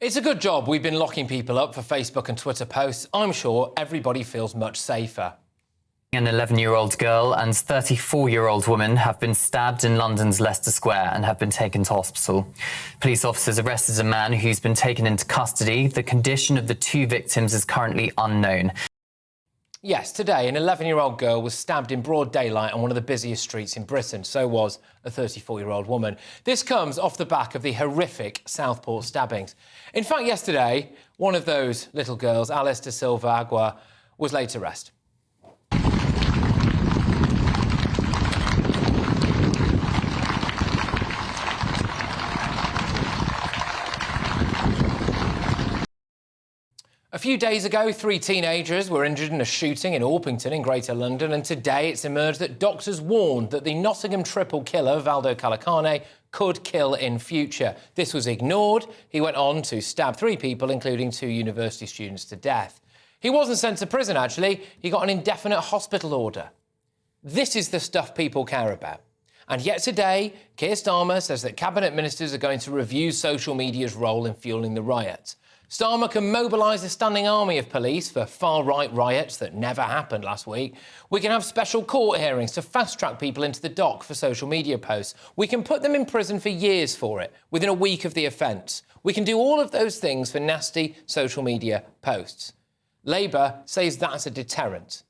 It's a good job we've been locking people up for Facebook and Twitter posts. I'm sure everybody feels much safer. An 11-year-old girl and 34-year-old woman have been stabbed in London's Leicester Square and have been taken to hospital. Police officers arrested a man who's been taken into custody. The condition of the two victims is currently unknown. Yes, today an 11-year-old girl was stabbed in broad daylight on one of the busiest streets in Britain. So was a 34-year-old woman. This comes off the back of the horrific Southport stabbings. In fact, yesterday, one of those little girls, Alice de Silva Agua, was laid to rest. A few days ago, 3 teenagers were injured in a shooting in Orpington in Greater London, and today it's emerged that doctors warned that the Nottingham triple killer, Valdo Calacane, could kill in future. This was ignored. He went on to stab 3 people, including 2 university students, to death. He wasn't sent to prison, actually. He got an indefinite hospital order. This is the stuff people care about. And yet today, Keir Starmer says that cabinet ministers are going to review social media's role in fueling the riots. Starmer can mobilise a standing army of police for far-right riots that never happened last week. We can have special court hearings to fast-track people into the dock for social media posts. We can put them in prison for years for it, within a week of the offence. We can do all of those things for nasty social media posts. Labour says that's a deterrent.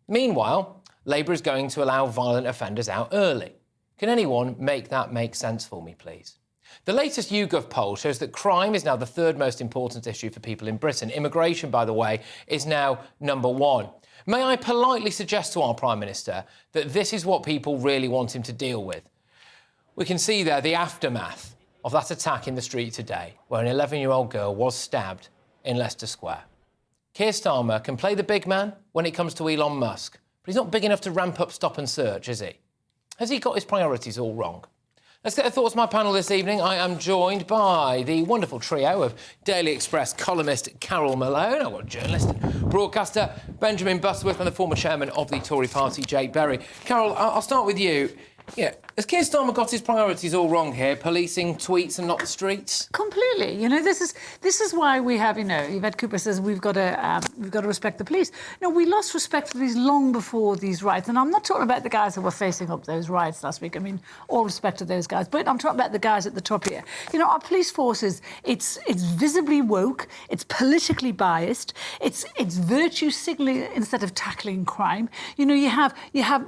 Meanwhile, Labour is going to allow violent offenders out early. Can anyone make that make sense for me, please? The latest YouGov poll shows that crime is now the 3rd most important issue for people in Britain. Immigration, by the way, is now number 1. May I politely suggest to our Prime Minister that this is what people really want him to deal with? We can see there the aftermath of that attack in the street today, where an 11-year-old girl was stabbed in Leicester Square. Keir Starmer can play the big man when it comes to Elon Musk, but he's not big enough to ramp up stop and search, is he? Has he got his priorities all wrong? Let's get the thoughts of my panel this evening. I am joined by the wonderful trio of Daily Express columnist Carol Malone, I've got journalist and broadcaster Benjamin Butterworth, and the former chairman of the Tory party, Jake Berry. Carol, I'll start with you. Yeah, has Keir Starmer got his priorities all wrong here, policing tweets and not the streets? Completely. You know, this is why we have, Yvette Cooper says we've got to respect the police. You know, we lost respect for these long before these riots, and I'm not talking about the guys who were facing up those riots last week. I mean, all respect to those guys, but I'm talking about the guys at the top here. You know, our police forces, it's visibly woke, it's politically biased, it's virtue signalling instead of tackling crime. You know,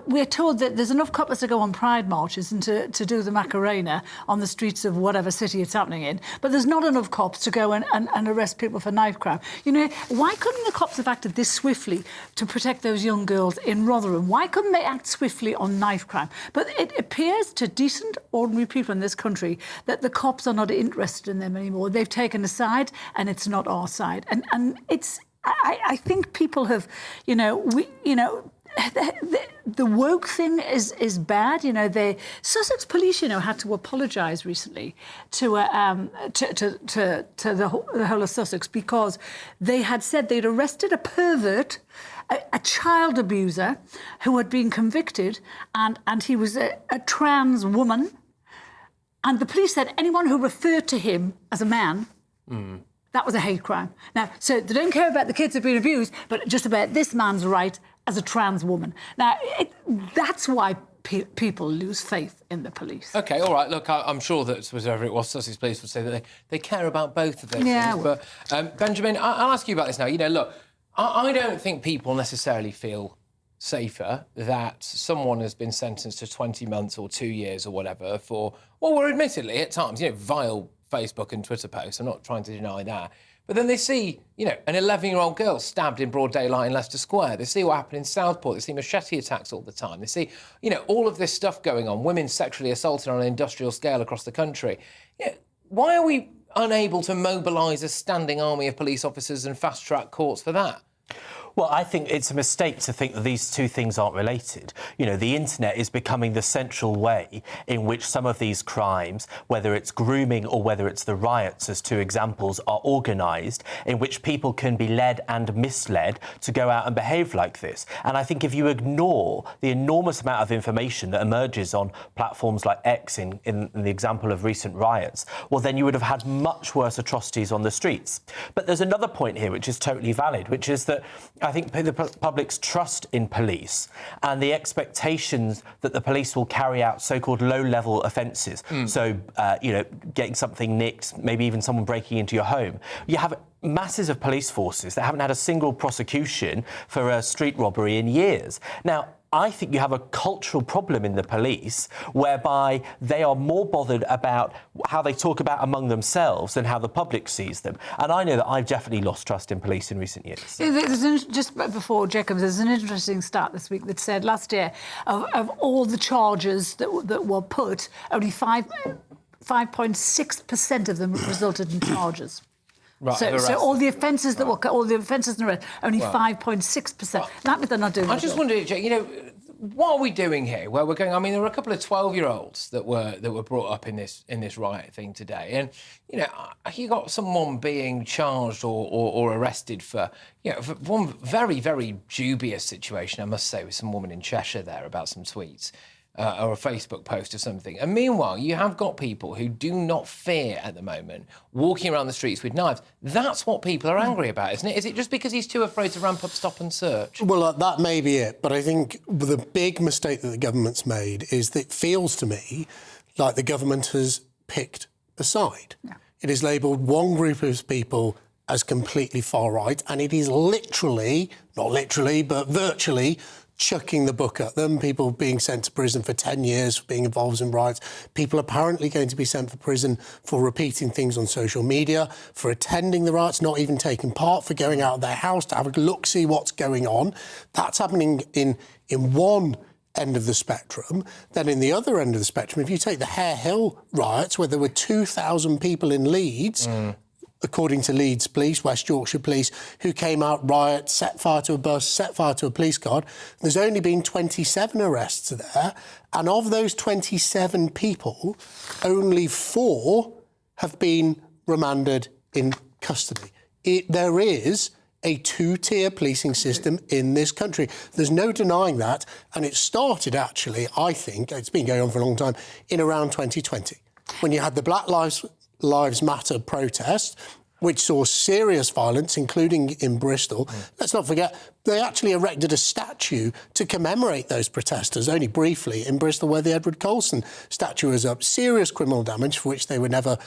we're told that there's enough coppers to go on pride marches and to do the Macarena on the streets of whatever city it's happening in, but there's not enough cops to go and arrest people for knife crime. You know, why couldn't the cops have acted this swiftly to protect those young girls in Rotherham? Why couldn't they act swiftly on knife crime? But it appears to decent, ordinary people in this country that the cops are not interested in them anymore. They've taken a side, and it's not our side. And it's, I think people have, the woke thing is bad. You know, the Sussex police, had to apologise recently to the whole of Sussex because they had said they'd arrested a pervert, a child abuser who had been convicted, and he was a trans woman. And the police said anyone who referred to him as a man, that was a hate crime. Now, so they don't care about the kids who've been abused, but just about this man's right as a trans woman. Now, that's why people lose faith in the police. OK, all right, look, I'm sure that whatever it was, Sussex Police would say that they care about both of those things. But, Benjamin, I'll ask you about this now. You know, look, I don't think people necessarily feel safer that someone has been sentenced to 20 months or 2 years or whatever for, well, we're admittedly at times, vile Facebook and Twitter posts. I'm not trying to deny that. But then they see, an 11-year-old girl stabbed in broad daylight in Leicester Square. They see what happened in Southport. They see machete attacks all the time. They see, all of this stuff going on, women sexually assaulted on an industrial scale across the country. Why are we unable to mobilise a standing army of police officers and fast-track courts for that? Well, I think it's a mistake to think that these two things aren't related. You know, the internet is becoming the central way in which some of these crimes, whether it's grooming or whether it's the riots, as two examples, are organised, in which people can be led and misled to go out and behave like this. And I think if you ignore the enormous amount of information that emerges on platforms like X in the example of recent riots, well, then you would have had much worse atrocities on the streets. But there's another point here which is totally valid, which is that I think the public's trust in police and the expectations that the police will carry out so-called low-level offences, so, you know, getting something nicked, maybe even someone breaking into your home. You have masses of police forces that haven't had a single prosecution for a street robbery in years. Now, I think you have a cultural problem in the police whereby they are more bothered about how they talk about among themselves than how the public sees them. And I know that I've definitely lost trust in police in recent years. Just before Jacobs, there's an interesting stat this week that said last year of all the charges that were put, only 5.6% of them resulted in charges. Right, so all the offences that were all the offences in the rest, only 5.6%. That means they're not doing. I just wondered, you know, what are we doing here? Where we're going? I mean, there were a couple of 12-year-olds that were brought up in this riot thing today, and you know, you got someone being charged or arrested for, you know, for one very, very dubious situation, I must say, with some woman in Cheshire there about some tweets. Or a Facebook post or something. And meanwhile, you have got people who do not fear at the moment walking around the streets with knives. That's what people are angry about, isn't it? Is it just because he's too afraid to ramp up stop and search? Well, that may be it. But I think the big mistake that the government's made is that it feels to me like the government has picked a side. Yeah. It is labelled one group of people as completely far right, and it is literally, not literally, but virtually, chucking the book at them, people being sent to prison for 10 years for being involved in riots, people apparently going to be sent to prison for repeating things on social media, for attending the riots, not even taking part, for going out of their house to have a look, see what's going on. That's happening in one end of the spectrum. Then in the other end of the spectrum, if you take the Hare Hill riots, where there were 2,000 people in Leeds, according to Leeds Police, West Yorkshire Police, who came out, riot, set fire to a bus, set fire to a police car. There's only been 27 arrests there. And of those 27 people, only 4 have been remanded in custody. There is a two-tier policing system in this country. There's no denying that. And it started, actually, I think, it's been going on for a long time, in around 2020, when you had the Black Lives Matter protest, which saw serious violence, including in Bristol. Let's not forget, they actually erected a statue to commemorate those protesters, only briefly, in Bristol, where the Edward Colston statue was up. Serious criminal damage for which they were never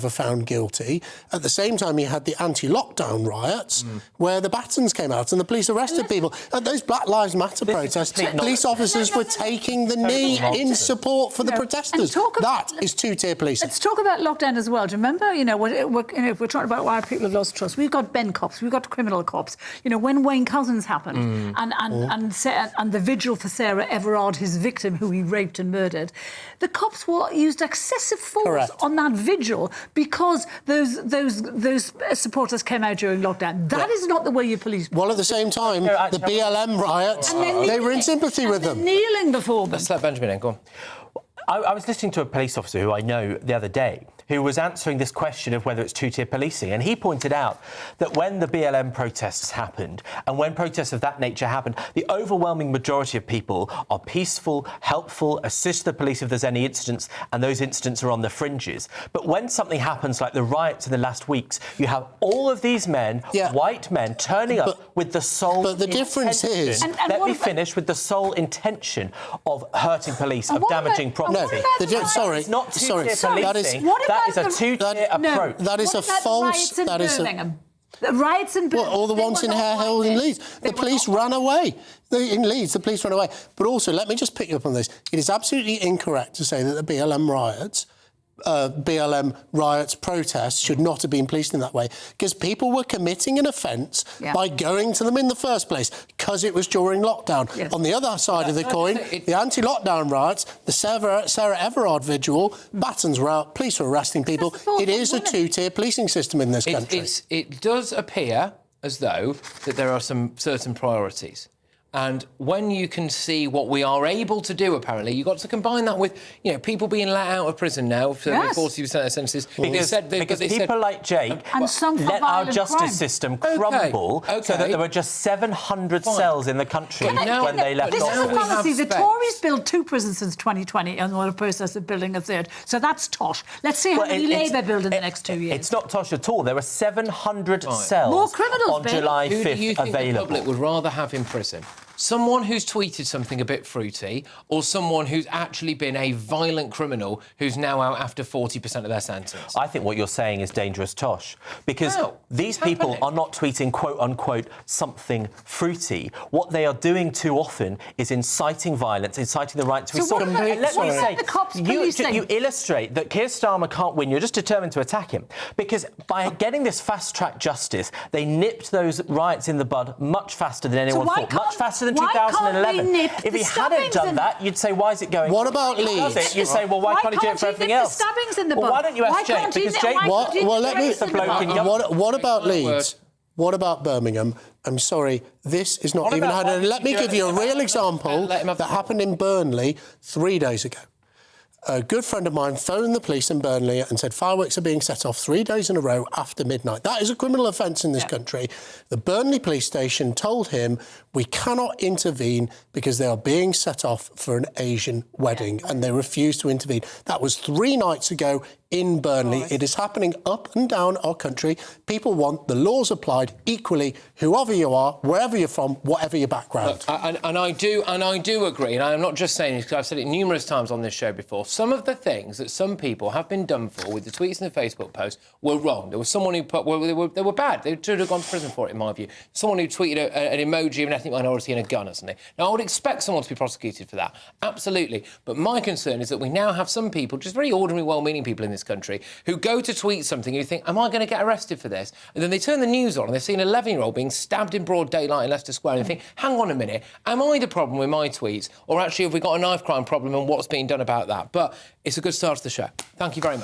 found guilty. At the same time, you had the anti-lockdown riots, where the batons came out and the police arrested people. At those Black Lives Matter protests, police officers were taking the knee in support for the protesters. That is two-tier policing. Let's talk about lockdown as well. Do you remember, if we're talking about why people have lost trust, we've got Ben cops, we've got criminal cops. You know, when Wayne Couzens happened and the vigil for Sarah Everard, his victim, who he raped and murdered, the cops used excessive force on that vigil because those supporters came out during lockdown. That is not the way you police. Well, at the same time, the BLM riots, they were in sympathy with them. Kneeling before them. Let's let Benjamin in. Go on. I was listening to a police officer who I know the other day who was answering this question of whether it's two-tier policing. And he pointed out that when the BLM protests happened and when protests of that nature happened, the overwhelming majority of people are peaceful, helpful, assist the police if there's any incidents, and those incidents are on the fringes. But when something happens like the riots in the last weeks, you have all of these men, white men, turning up with the sole But the difference is... Let me finish with the sole intention of hurting police, of damaging property. Sorry. It's not two-tier policing. That is a two-tier approach. That is a false... That is the riots in Birmingham. All the ones in Hare Hill in Leeds. The police ran away. In Leeds, the police ran away. But also, let me just pick you up on this. It is absolutely incorrect to say that the BLM riots, protests should not have been policed in that way, because people were committing an offence by going to them in the first place because it was during lockdown. Yes. On the other side of the coin, the anti-lockdown riots, the Sarah Everard vigil, batons were out, police were arresting people. It is a two-tier policing system in this country. It does appear as though that there are some certain priorities. And when you can see what we are able to do, apparently, you've got to combine that with, people being let out of prison now for 40% of their sentences. Because people like Jake and some let our justice crime. system crumble so that there were just 700 cells in the country when they left This is office. the policy. The Tories built 2 prisons since 2020 and are in the process of building a 3rd. So that's tosh. Let's see how many Labour build in the next 2 years. It's not tosh at all. There are 700 cells More criminals, on July 5th Who do you think available. the public would rather have in prison? Someone who's tweeted something a bit fruity, or someone who's actually been a violent criminal who's now out after 40% of their sentence? I think what you're saying is dangerous tosh, because these people are not tweeting quote-unquote something fruity. What they are doing too often is inciting violence, inciting the right to assault. Let me say, the cops you illustrate that Keir Starmer can't win. You're just determined to attack him, because by getting this fast-track justice, they nipped those riots in the bud much faster than anyone thought. Much faster than 2011. If he hadn't done that, you'd say, why is it going? What about Leeds? You'd say, well, why can't he do it for everything else? Well, why don't you ask Jake? Because Jake... What about Leeds? What about Birmingham? I'm sorry, this is not even... Let me give you a real example that happened in Burnley 3 days ago. A good friend of mine phoned the police in Burnley and said fireworks are being set off 3 days in a row after midnight. That is a criminal offence in this country. The Burnley police station told him we cannot intervene because they are being set off for an Asian wedding, and they refused to intervene. That was 3 nights ago in Burnley. It is happening up and down our country. People want the laws applied equally, whoever you are, wherever you're from, whatever your background. And I do agree, and I am not just saying this because I've said it numerous times on this show before. Some of the things that some people have been done for with the tweets and the Facebook posts were wrong. There was someone who put... they were bad. They should have gone to prison for it, in my view. Someone who tweeted an emoji of an ethnic minority and a gun or something. Now, I would expect someone to be prosecuted for that. Absolutely. But my concern is that we now have some people, just very ordinary, well-meaning people in this country, who go to tweet something and you think, am I going to get arrested for this? And then they turn the news on and they've seen an 11-year-old being stabbed in broad daylight in Leicester Square and they think, hang on a minute, am I the problem with my tweets? Or actually have we got a knife crime problem and what's being done about that? But it's a good start to the show. Thank you very much.